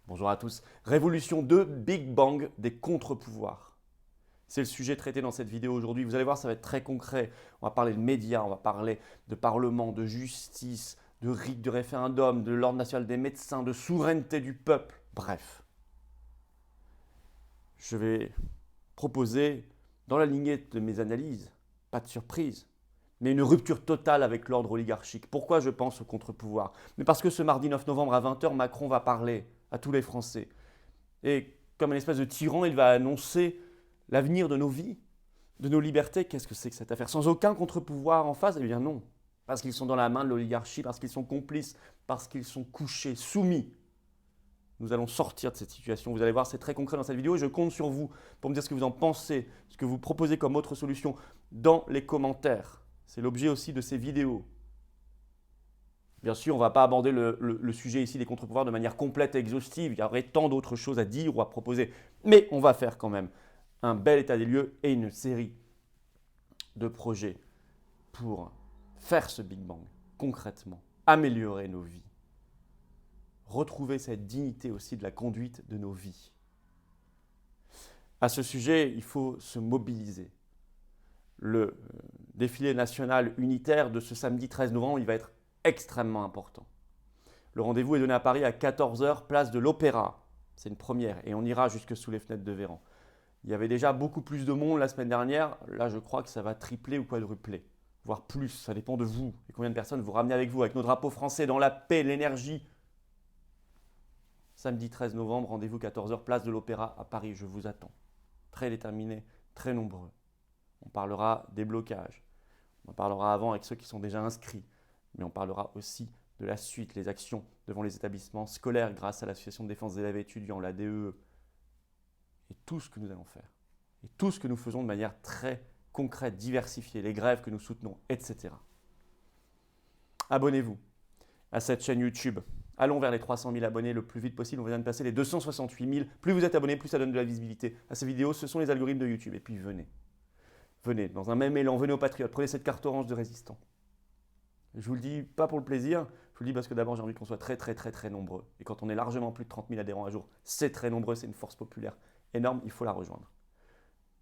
Bonjour à tous. Révolution 2, Big Bang des contre-pouvoirs. C'est le sujet traité dans cette vidéo aujourd'hui. Vous allez voir, ça va être très concret. On va parler de médias, on va parler de parlement, de justice, de rite de référendum, de l'ordre national des médecins, de souveraineté du peuple. Bref, je vais proposer, dans la lignée de mes analyses, pas de surprise, mais une rupture totale avec l'ordre oligarchique. Pourquoi je pense au contre-pouvoir? Mais parce que ce mardi 9 novembre à 20h, Macron va parler à tous les Français. Et comme un espèce de tyran, il va annoncer l'avenir de nos vies, de nos libertés. Qu'est-ce que c'est que cette affaire? Sans aucun contre-pouvoir en face? Eh bien non. Parce qu'ils sont dans la main de l'oligarchie, parce qu'ils sont complices, parce qu'ils sont couchés, soumis. Nous allons sortir de cette situation. Vous allez voir, c'est très concret dans cette vidéo. Je compte sur vous pour me dire ce que vous en pensez, ce que vous proposez comme autre solution dans les commentaires. C'est l'objet aussi de ces vidéos. Bien sûr, on ne va pas aborder le sujet ici des contre-pouvoirs de manière complète et exhaustive. Il y aurait tant d'autres choses à dire ou à proposer. Mais on va faire quand même un bel état des lieux et une série de projets pour faire ce Big Bang concrètement, améliorer nos vies, retrouver cette dignité aussi de la conduite de nos vies. À ce sujet, il faut se mobiliser. Le défilé national unitaire de ce samedi 13 novembre, il va être extrêmement important. Le rendez-vous est donné à Paris à 14h, place de l'Opéra. C'est une première et on ira jusque sous les fenêtres de Véran. Il y avait déjà beaucoup plus de monde la semaine dernière. Là, je crois que ça va tripler ou quadrupler, voire plus. Ça dépend de vous et combien de personnes vous ramenez avec vous, avec nos drapeaux français dans la paix, l'énergie. Samedi 13 novembre, rendez-vous 14h, place de l'Opéra à Paris. Je vous attends. Très déterminés, très nombreux. On parlera des blocages. On en parlera avant avec ceux qui sont déjà inscrits. Mais on parlera aussi de la suite, les actions devant les établissements scolaires grâce à l'Association de défense des élèves et étudiants, la DEE, et tout ce que nous allons faire. Et tout ce que nous faisons de manière très concrète, diversifiée, les grèves que nous soutenons, etc. Abonnez-vous à cette chaîne YouTube. Allons vers les 300 000 abonnés le plus vite possible. On vient de passer les 268 000. Plus vous êtes abonnés, plus ça donne de la visibilité à ces vidéos. Ce sont les algorithmes de YouTube. Et puis venez. Venez, dans un même élan, venez aux Patriotes. Prenez cette carte orange de résistant. Je vous le dis pas pour le plaisir, je vous le dis parce que d'abord j'ai envie qu'on soit très nombreux. Et quand on est largement plus de 30 000 adhérents à jour, c'est très nombreux, c'est une force populaire énorme, il faut la rejoindre.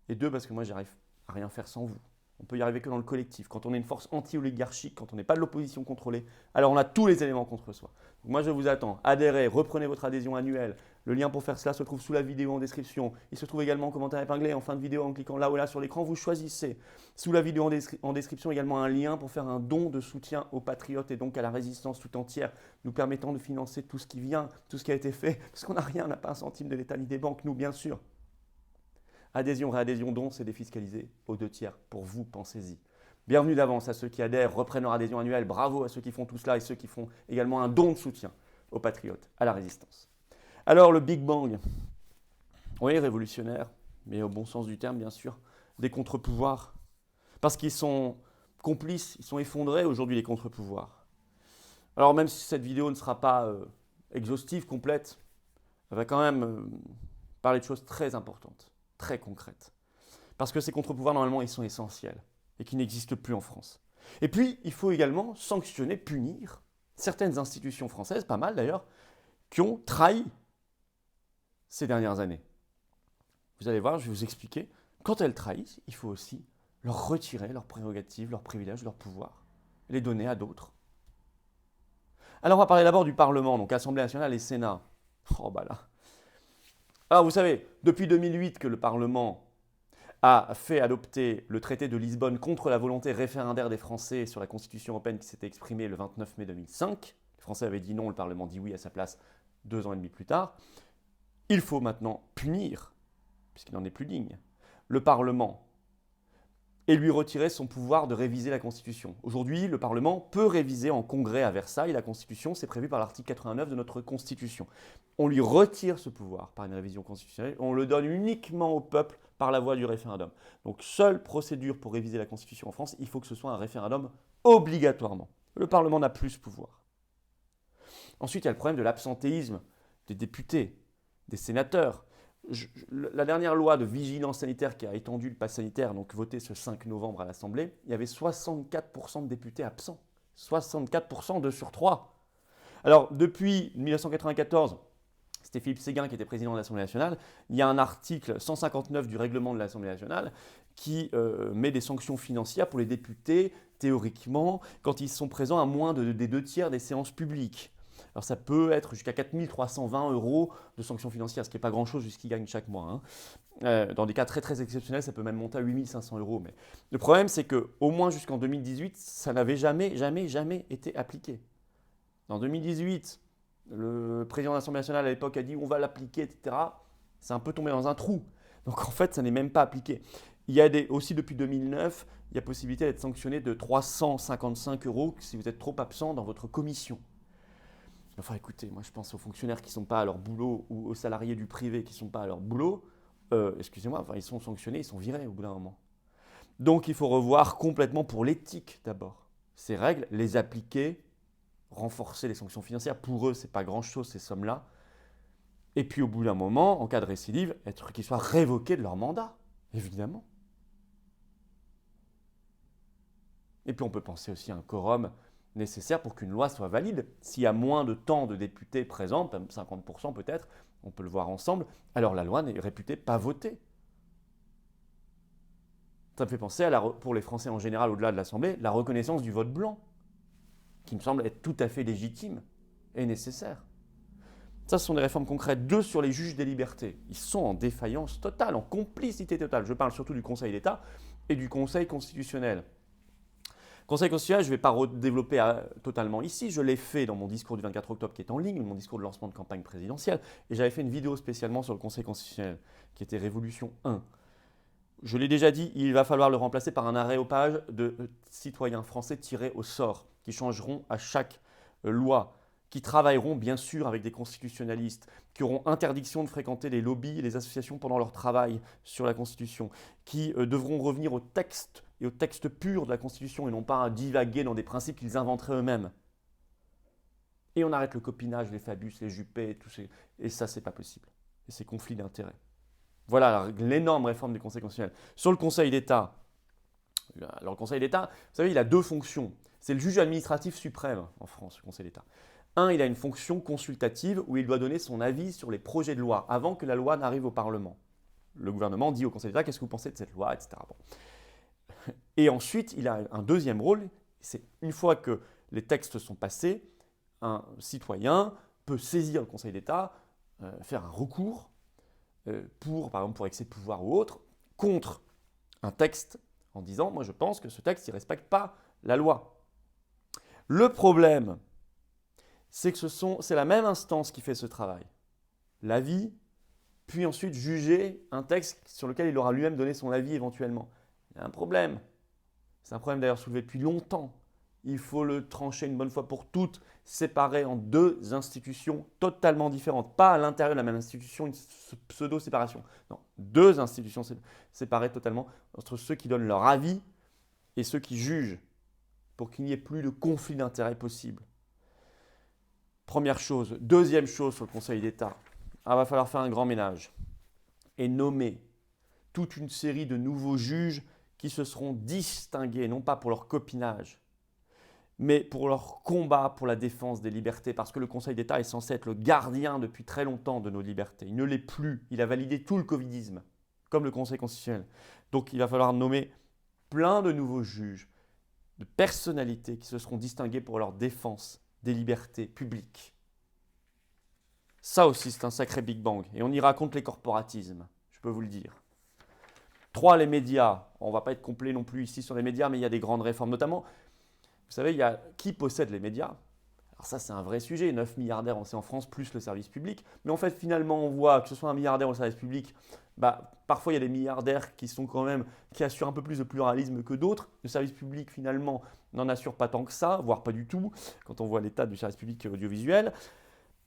Et deux, parce que moi j'arrive à rien faire sans vous. On peut y arriver que dans le collectif. Quand on est une force anti-oligarchique, quand on n'est pas de l'opposition contrôlée, alors on a tous les éléments contre soi. Donc moi je vous attends, adhérez, reprenez votre adhésion annuelle. Le lien pour faire cela se trouve sous la vidéo en description. Il se trouve également en commentaire épinglé en fin de vidéo en cliquant là ou là sur l'écran. Vous choisissez. Sous la vidéo en description également un lien pour faire un don de soutien aux patriotes et donc à la résistance tout entière, nous permettant de financer tout ce qui vient, tout ce qui a été fait. Parce qu'on n'a rien, on n'a pas un centime de l'État ni des banques, nous bien sûr. Adhésion, réadhésion, don, c'est défiscalisé aux 2/3. Pour vous, pensez-y. Bienvenue d'avance à ceux qui adhèrent, reprennent leur adhésion annuelle. Bravo à ceux qui font tout cela et ceux qui font également un don de soutien aux patriotes, à la résistance. Alors, le Big Bang, oui, révolutionnaire, mais au bon sens du terme, bien sûr, des contre-pouvoirs. Parce qu'ils sont complices, ils sont effondrés aujourd'hui, les contre-pouvoirs. Alors, même si cette vidéo ne sera pas exhaustive, complète, elle va quand même parler de choses très importantes, très concrètes. Parce que ces contre-pouvoirs, normalement, ils sont essentiels et qui n'existent plus en France. Et puis, il faut également sanctionner, punir certaines institutions françaises, pas mal d'ailleurs, qui ont trahi ces dernières années. Vous allez voir, je vais vous expliquer. Quand elles trahissent, il faut aussi leur retirer leurs prérogatives, leurs privilèges, leurs pouvoirs, et les donner à d'autres. Alors, on va parler d'abord du Parlement, donc Assemblée nationale et Sénat. Oh, bah là. Alors, vous savez, depuis 2008 que le Parlement a fait adopter le traité de Lisbonne contre la volonté référendaire des Français sur la Constitution européenne qui s'était exprimée le 29 mai 2005. Les Français avaient dit non, le Parlement dit oui à sa place 2 ans et demi plus tard. Il faut maintenant punir, puisqu'il n'en est plus digne, le Parlement et lui retirer son pouvoir de réviser la Constitution. Aujourd'hui, le Parlement peut réviser en congrès à Versailles la Constitution, c'est prévu par l'article 89 de notre Constitution. On lui retire ce pouvoir par une révision constitutionnelle, on le donne uniquement au peuple par la voie du référendum. Donc, seule procédure pour réviser la Constitution en France, il faut que ce soit un référendum obligatoirement. Le Parlement n'a plus ce pouvoir. Ensuite, il y a le problème de l'absentéisme des députés, des sénateurs. La dernière loi de vigilance sanitaire qui a étendu le pass sanitaire, donc votée ce 5 novembre à l'Assemblée, il y avait 64% de députés absents. 64% 2 sur 3. Alors, depuis 1994, c'était Philippe Séguin qui était président de l'Assemblée nationale, il y a un article 159 du règlement de l'Assemblée nationale qui met des sanctions financières pour les députés, théoriquement, quand ils sont présents à moins des 2/3 des séances publiques. Alors ça peut être jusqu'à 4 320 € de sanctions financières, ce qui n'est pas grand-chose vu ce qu'ils gagnent chaque mois. Dans des cas très très exceptionnels, ça peut même monter à 8 500 €. Mais le problème, c'est qu'au moins jusqu'en 2018, ça n'avait jamais été appliqué. En 2018, le président de l'Assemblée nationale à l'époque a dit on va l'appliquer, etc. C'est un peu tombé dans un trou. Donc en fait, ça n'est même pas appliqué. Il y a aussi depuis 2009, il y a possibilité d'être sanctionné de 355 € si vous êtes trop absent dans votre commission. Enfin écoutez, moi je pense aux fonctionnaires qui ne sont pas à leur boulot ou aux salariés du privé qui ne sont pas à leur boulot. Excusez-moi, enfin, ils sont sanctionnés, ils sont virés au bout d'un moment. Donc il faut revoir complètement pour l'éthique d'abord. Ces règles, les appliquer, renforcer les sanctions financières. Pour eux, ce n'est pas grand-chose ces sommes-là. Et puis au bout d'un moment, en cas de récidive, être qu'ils soient révoqués de leur mandat, évidemment. Et puis on peut penser aussi à un quorum nécessaire pour qu'une loi soit valide. S'il y a moins de temps de députés présents, 50% peut-être, on peut le voir ensemble, alors la loi n'est réputée pas votée. Ça me fait penser pour les Français en général, au-delà de l'Assemblée, la reconnaissance du vote blanc, qui me semble être tout à fait légitime et nécessaire. Ça, ce sont des réformes concrètes. 2, sur les juges des libertés. Ils sont en défaillance totale, en complicité totale. Je parle surtout du Conseil d'État et du Conseil constitutionnel. Conseil constitutionnel, je ne vais pas redévelopper totalement ici. Je l'ai fait dans mon discours du 24 octobre qui est en ligne, mon discours de lancement de campagne présidentielle. Et j'avais fait une vidéo spécialement sur le Conseil constitutionnel, qui était Révolution 1. Je l'ai déjà dit, il va falloir le remplacer par un aréopage de citoyens français tirés au sort, qui changeront à chaque loi, qui travailleront bien sûr avec des constitutionnalistes, qui auront interdiction de fréquenter les lobbies et les associations pendant leur travail sur la Constitution, qui devront revenir au texte et au texte pur de la Constitution et non pas à divaguer dans des principes qu'ils inventeraient eux-mêmes. Et on arrête le copinage, les Fabius, les Juppé, et ça, c'est pas possible. Et ces conflits d'intérêts. Voilà l'énorme réforme du Conseil constitutionnel. Sur le Conseil d'État, alors le Conseil d'État, vous savez, il a 2 fonctions. C'est le juge administratif suprême en France, le Conseil d'État. Il a une fonction consultative où il doit donner son avis sur les projets de loi avant que la loi n'arrive au Parlement. Le gouvernement dit au Conseil d'État qu'est-ce que vous pensez de cette loi, etc. Bon. Et ensuite, il a un deuxième rôle, c'est une fois que les textes sont passés, un citoyen peut saisir le Conseil d'État, faire un recours par exemple pour excès de pouvoir ou autre, contre un texte en disant « moi je pense que ce texte ne respecte pas la loi ». Le problème, c'est que c'est la même instance qui fait ce travail. L'avis, puis ensuite juger un texte sur lequel il aura lui-même donné son avis éventuellement. Il y a un problème. C'est un problème d'ailleurs soulevé depuis longtemps. Il faut le trancher une bonne fois pour toutes, séparer en 2 institutions totalement différentes. Pas à l'intérieur de la même institution, une pseudo-séparation. Non, 2 institutions séparées totalement entre ceux qui donnent leur avis et ceux qui jugent, pour qu'il n'y ait plus de conflit d'intérêts possible. Première chose. Deuxième chose sur le Conseil d'État. Il va falloir faire un grand ménage et nommer toute une série de nouveaux juges qui se seront distingués, non pas pour leur copinage, mais pour leur combat pour la défense des libertés, parce que le Conseil d'État est censé être le gardien depuis très longtemps de nos libertés. Il ne l'est plus. Il a validé tout le covidisme, comme le Conseil constitutionnel. Donc il va falloir nommer plein de nouveaux juges, de personnalités qui se seront distingués pour leur défense des libertés publiques. Ça aussi, c'est un sacré Big Bang. Et on y raconte les corporatismes, je peux vous le dire. 3, les médias. On ne va pas être complet non plus ici sur les médias, mais il y a des grandes réformes. Notamment, vous savez, il y a qui possède les médias. Alors ça, c'est un vrai sujet. 9 milliardaires, on sait en France, plus le service public. Mais en fait, finalement, on voit que ce soit un milliardaire ou le service public, parfois, il y a des milliardaires qui assurent un peu plus de pluralisme que d'autres. Le service public, finalement, n'en assure pas tant que ça, voire pas du tout, quand on voit l'état du service public audiovisuel.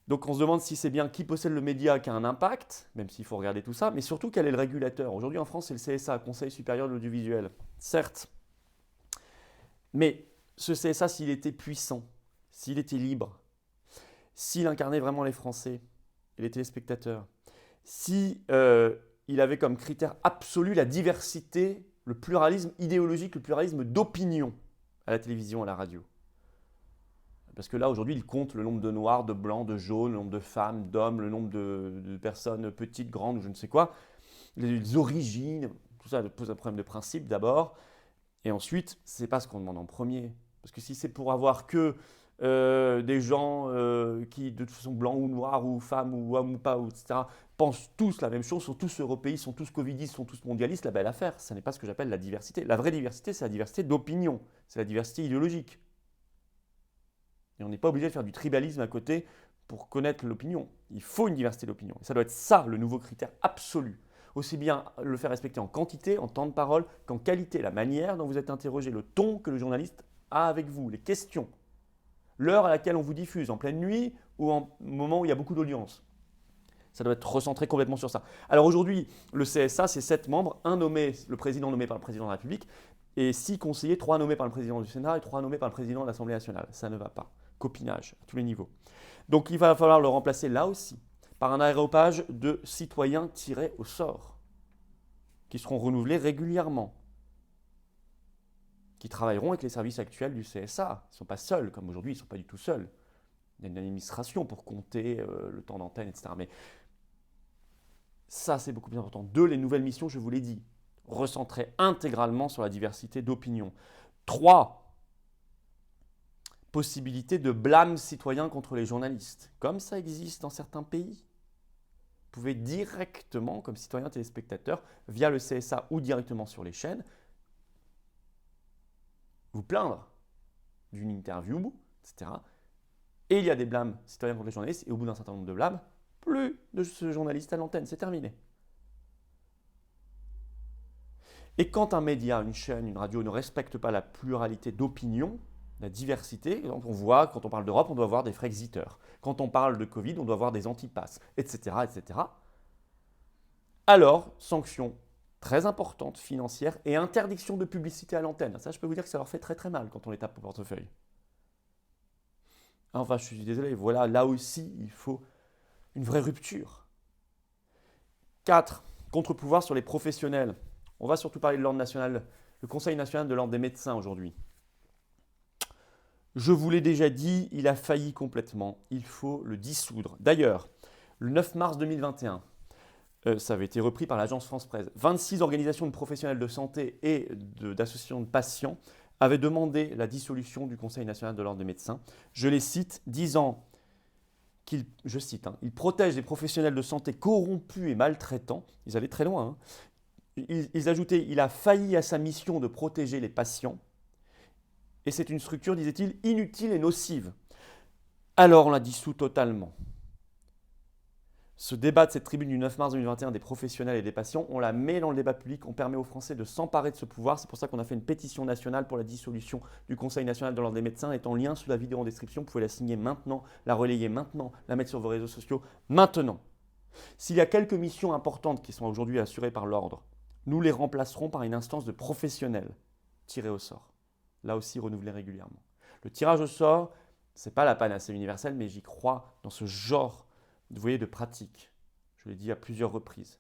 Donc on se demande si c'est bien qui possède le média qui a un impact, même s'il faut regarder tout ça, mais surtout quel est le régulateur. Aujourd'hui en France, c'est le CSA, Conseil supérieur de l'audiovisuel. Certes, mais ce CSA, s'il était puissant, s'il était libre, s'il incarnait vraiment les Français et les téléspectateurs, si il avait comme critère absolu la diversité, le pluralisme idéologique, le pluralisme d'opinion à la télévision, à la radio. Parce que là, aujourd'hui, il compte le nombre de noirs, de blancs, de jaunes, le nombre de femmes, d'hommes, le nombre de personnes petites, grandes ou je ne sais quoi, les origines, tout ça pose un problème de principe d'abord. Et ensuite, c'est pas ce qu'on demande en premier. Parce que si c'est pour avoir que des gens qui, de toute façon, blancs ou noirs ou femmes ou hommes ou pas, ou etc., pensent tous la même chose, sont tous européistes, sont tous covidistes, sont tous mondialistes, la belle affaire. Ce n'est pas ce que j'appelle la diversité. La vraie diversité, c'est la diversité d'opinion, c'est la diversité idéologique. Et on n'est pas obligé de faire du tribalisme à côté pour connaître l'opinion. Il faut une diversité d'opinion. Et ça doit être ça, le nouveau critère absolu. Aussi bien le faire respecter en quantité, en temps de parole, qu'en qualité, la manière dont vous êtes interrogé, le ton que le journaliste a avec vous, les questions, l'heure à laquelle on vous diffuse, en pleine nuit ou en moment où il y a beaucoup d'audience. Ça doit être recentré complètement sur ça. Alors aujourd'hui, le CSA, c'est 7 membres, un nommé, le président nommé par le président de la République, et 6 conseillers, 3 nommés par le président du Sénat et 3 nommés par le président de l'Assemblée nationale. Ça ne va pas. Copinage à tous les niveaux. Donc il va falloir le remplacer là aussi par un aréopage de citoyens tirés au sort, qui seront renouvelés régulièrement, qui travailleront avec les services actuels du CSA. Ils ne sont pas seuls, comme aujourd'hui, ils ne sont pas du tout seuls. Il y a une administration pour compter le temps d'antenne, etc. Mais ça, c'est beaucoup plus important. 2, les nouvelles missions, je vous l'ai dit, recentrées intégralement sur la diversité d'opinion. 3, possibilité de blâme citoyen contre les journalistes, comme ça existe dans certains pays. Vous pouvez directement, comme citoyen téléspectateur, via le CSA ou directement sur les chaînes, vous plaindre d'une interview, etc. Et il y a des blâmes citoyens contre les journalistes, et au bout d'un certain nombre de blâmes, plus de ce journaliste à l'antenne, c'est terminé. Et quand un média, une chaîne, une radio ne respecte pas la pluralité d'opinions, la diversité, on voit, quand on parle d'Europe, on doit avoir des Frexiteurs. Quand on parle de Covid, on doit avoir des antipasses, etc., etc. Alors, sanctions très importantes, financières, et interdiction de publicité à l'antenne. Ça, je peux vous dire que ça leur fait très très mal quand on les tape au portefeuille. Enfin, je suis désolé, voilà, là aussi, il faut une vraie rupture. 4, contre-pouvoir sur les professionnels. On va surtout parler de l'ordre national, le Conseil national de l'ordre des médecins aujourd'hui. Je vous l'ai déjà dit, il a failli complètement. Il faut le dissoudre. D'ailleurs, le 9 mars 2021, ça avait été repris par l'agence France Presse. 26 organisations de professionnels de santé et d'associations de patients avaient demandé la dissolution du Conseil national de l'ordre des médecins. Je les cite, disant qu'il, je cite, il protège les professionnels de santé corrompus et maltraitants. Ils allaient très loin. Ils ajoutaient, il a failli à sa mission de protéger les patients. Et c'est une structure, disait-il, inutile et nocive. Alors on la dissout totalement. Ce débat de cette tribune du 9 mars 2021 des professionnels et des patients, on la met dans le débat public, on permet aux Français de s'emparer de ce pouvoir. C'est pour ça qu'on a fait une pétition nationale pour la dissolution du Conseil national de l'ordre des médecins. Elle est en lien sous la vidéo en description. Vous pouvez la signer maintenant, la relayer maintenant, la mettre sur vos réseaux sociaux maintenant. S'il y a quelques missions importantes qui sont aujourd'hui assurées par l'ordre, nous les remplacerons par une instance de professionnels tirés au sort. Là aussi renouvelés régulièrement. Le tirage au sort, ce n'est pas la panacée universelle, mais j'y crois dans ce genre de pratique. Je l'ai dit à plusieurs reprises.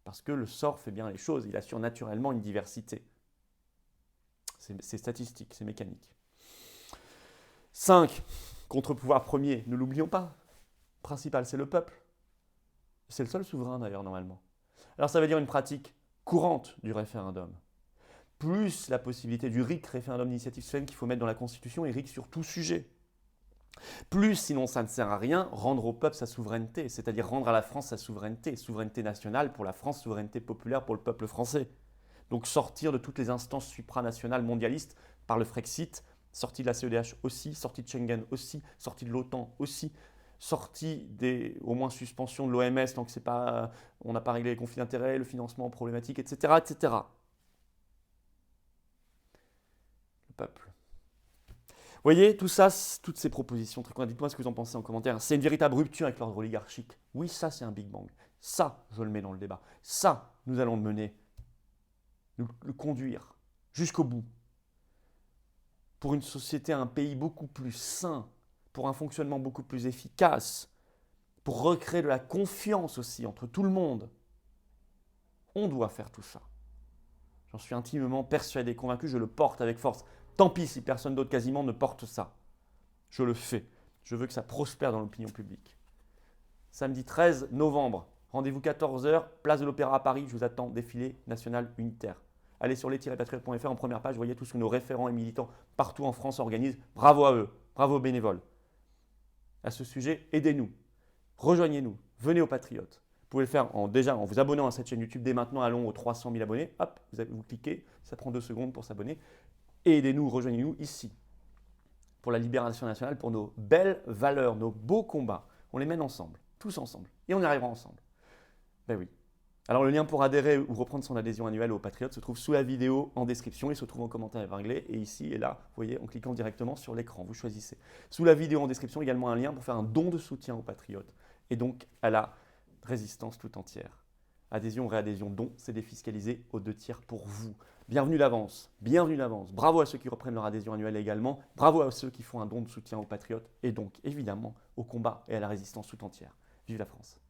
Parce que le sort fait bien les choses, il assure naturellement une diversité. C'est statistique, c'est mécanique. 5. Contre-pouvoir premier, ne l'oublions pas. Principal, c'est le peuple. C'est le seul souverain d'ailleurs normalement. Alors ça veut dire une pratique courante du référendum. Plus la possibilité du RIC, référendum d'initiative citoyenne, qu'il faut mettre dans la Constitution, et RIC sur tout sujet. Plus, sinon ça ne sert à rien, rendre au peuple sa souveraineté, c'est-à-dire rendre à la France sa souveraineté, souveraineté nationale pour la France, souveraineté populaire pour le peuple français. Donc sortir de toutes les instances supranationales mondialistes par le Frexit, sortie de la CEDH aussi, sortie de Schengen aussi, sortie de l'OTAN aussi, sortie au moins suspension de l'OMS tant que on n'a pas réglé les conflits d'intérêts, le financement problématique, etc., etc. Le peuple. Vous voyez, tout ça, toutes ces propositions, très dites-moi ce que vous en pensez en commentaire. C'est une véritable rupture avec l'ordre oligarchique. Oui, ça, c'est un Big Bang. Ça, je le mets dans le débat. Ça, nous allons le mener, le conduire jusqu'au bout. Pour une société, un pays beaucoup plus sain, pour un fonctionnement beaucoup plus efficace, pour recréer de la confiance aussi entre tout le monde. On doit faire tout ça. J'en suis intimement persuadé, convaincu, je le porte avec force. Tant pis si personne d'autre quasiment ne porte ça. Je le fais. Je veux que ça prospère dans l'opinion publique. Samedi 13 novembre, rendez-vous 14 h, place de l'Opéra à Paris. Je vous attends, défilé national unitaire. Allez sur les-patriotes.fr, en première page, vous voyez tout ce que nos référents et militants partout en France organisent. Bravo à eux, bravo aux bénévoles. À ce sujet, aidez-nous, rejoignez-nous, venez aux Patriotes. Vous pouvez le faire déjà en vous abonnant à cette chaîne YouTube. Dès maintenant, allons aux 300 000 abonnés. Hop, vous cliquez, ça prend 2 secondes pour s'abonner. Et aidez-nous, rejoignez-nous ici pour la libération nationale, pour nos belles valeurs, nos beaux combats. On les mène ensemble, tous ensemble, et on y arrivera ensemble. Ben oui. Alors le lien pour adhérer ou reprendre son adhésion annuelle aux Patriotes se trouve sous la vidéo en description, il se trouve en commentaire épinglé et ici et là, vous voyez, en cliquant directement sur l'écran, vous choisissez. Sous la vidéo en description, également un lien pour faire un don de soutien aux Patriotes et donc à la résistance tout entière. Adhésion, réadhésion, don, c'est défiscalisé aux 2/3 pour vous. Bienvenue d'avance, bienvenue d'avance. Bravo à ceux qui reprennent leur adhésion annuelle également. Bravo à ceux qui font un don de soutien aux Patriotes et donc évidemment au combat et à la résistance tout entière. Vive la France!